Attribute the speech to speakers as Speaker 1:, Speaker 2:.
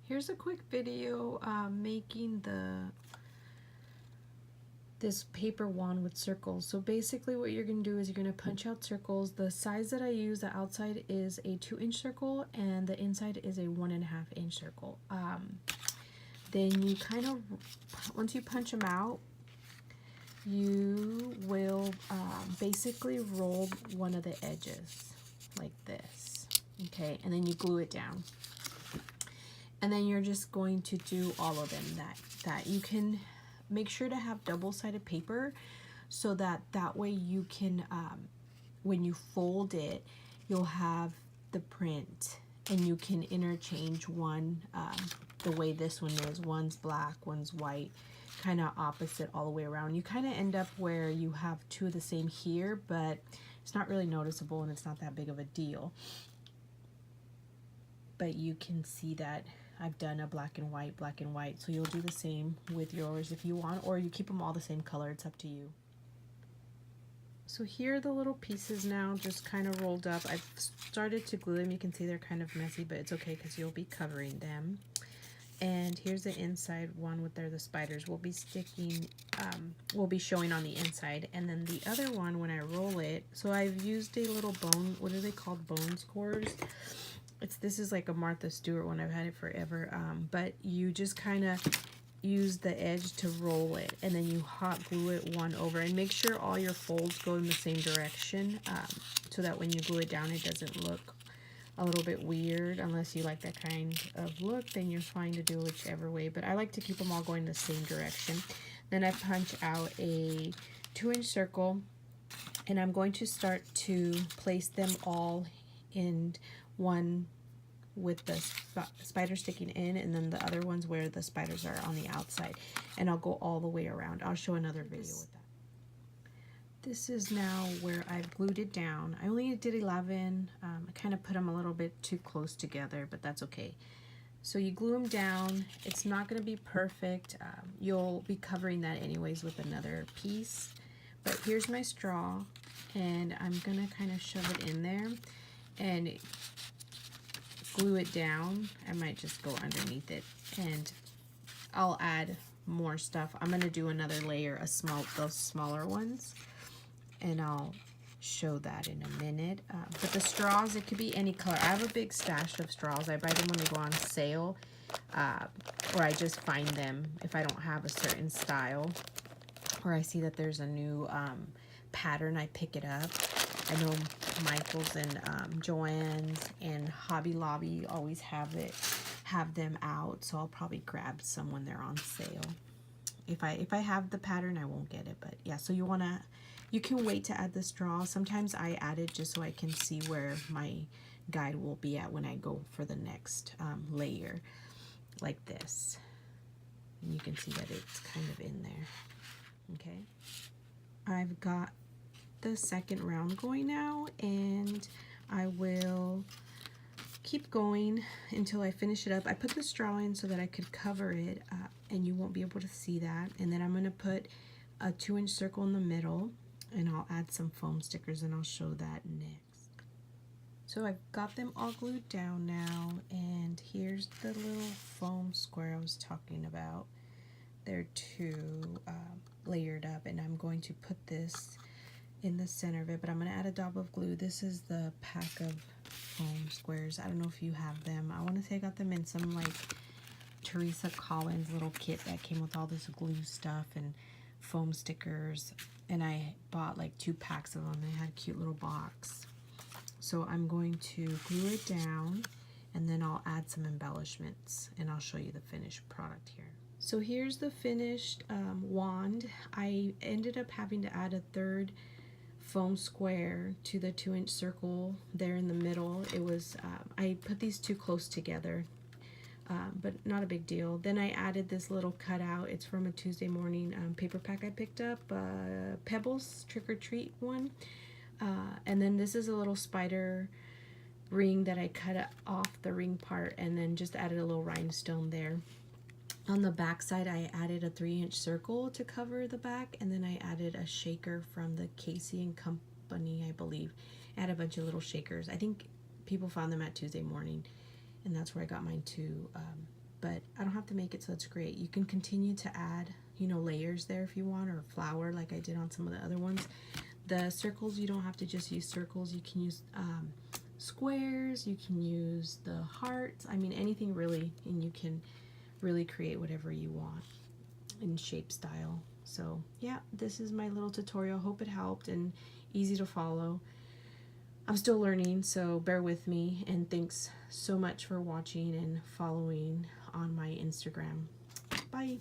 Speaker 1: Here's a quick video making this paper wand with circles. So basically what you're going to do is you're going to punch out circles. The size that I use, the outside is a 2-inch circle and the inside is a 1.5-inch circle. Then you kind of, once you punch them out, you will basically roll one of the edges like this, okay, and then you glue it down. And then you're just going to do all of them that you can make sure to have double-sided paper so that way you can when you fold it, you'll have the print and you can interchange one the way this one is. One's black, one's white, kind of opposite all the way around. You kind of end up where you have two of the same here, but it's not really noticeable and it's not that big of a deal. But you can see that I've done a black and white, so you'll do the same with yours if you want, or you keep them all the same color, it's up to you. So here are the little pieces now, just kind of rolled up. I've started to glue them. You can see they're kind of messy, but it's okay because you'll be covering them. And here's the inside one with the spiders. Will be sticking, will be showing on the inside. And then the other one, when I roll it, so I've used a little bone, what are they called? Bone scores. This is like a Martha Stewart one. I've had it forever. But you just kind of use the edge to roll it, and then you hot glue it one over, and make sure all your folds go in the same direction, so that when you glue it down, it doesn't look a little bit weird. Unless you like that kind of look, then you're fine to do whichever way. But I like to keep them all going the same direction. Then I punch out a 2-inch circle, and I'm going to start to place them all in one with the spider sticking in, and then the other ones where the spiders are on the outside, and I'll go all the way around. I'll show another video with that. This is now where I've glued it down. I only did 11. I kind of put them a little bit too close together, but that's okay. So you glue them down. It's not going to be perfect. You'll be covering that anyways with another piece. But here's my straw, and I'm going to kind of shove it in there and glue it down. I might just go underneath it, and I'll add more stuff. I'm going to do another layer of those smaller ones, and I'll show that in a minute. But the straws, it could be any color. I have a big stash of straws. I buy them when they go on sale, or I just find them if I don't have a certain style, or I see that there's a new pattern, I pick it up. I know Michael's and Joann's and Hobby Lobby always have them out, so I'll probably grab some when they're on sale. If I have the pattern, I won't get it, but yeah. So you can wait to add the straw. Sometimes I add it just so I can see where my guide will be at when I go for the next layer, like this. And you can see that it's kind of in there. Okay, I've got the second round going now, and I will keep going until I finish it up. I put the straw in so that I could cover it, and you won't be able to see that. And then I'm going to put a 2-inch circle in the middle, and I'll add some foam stickers, and I'll show that next. So I've got them all glued down now, and here's the little foam square I was talking about. They're two layered up, and I'm going to put this in the center of it, but I'm going to add a dab of glue. This is the pack of foam squares. I don't know if you have them. I want to say I got them in some like Teresa Collins little kit that came with all this glue stuff and foam stickers, and I bought like 2 packs of them. They had a cute little box. So I'm going to glue it down, and then I'll add some embellishments, and I'll show you the finished product here. So here's the finished wand. I ended up having to add a 3rd foam square to the 2-inch circle there in the middle. It was I put these too close together, but not a big deal. Then I added this little cutout. It's from a Tuesday morning paper pack I picked up, Pebbles Trick or Treat one. And then this is a little spider ring that I cut off the ring part, and then just added a little rhinestone there. On the back side, I added a 3-inch circle to cover the back, and then I added a shaker from the Casey and Company, I believe. I had a bunch of little shakers. I think people found them at Tuesday morning, and that's where I got mine too. but I don't have to make it so it's great. You can continue to add, you know, layers there if you want, or flower like I did on some of the other ones. The circles, you don't have to just use circles. You can use squares, you can use the hearts, I mean anything really, and you can really create whatever you want in shape style. So yeah, this is my little tutorial. Hope it helped and easy to follow. I'm still learning, so bear with me, and thanks so much for watching and following on my Instagram. Bye.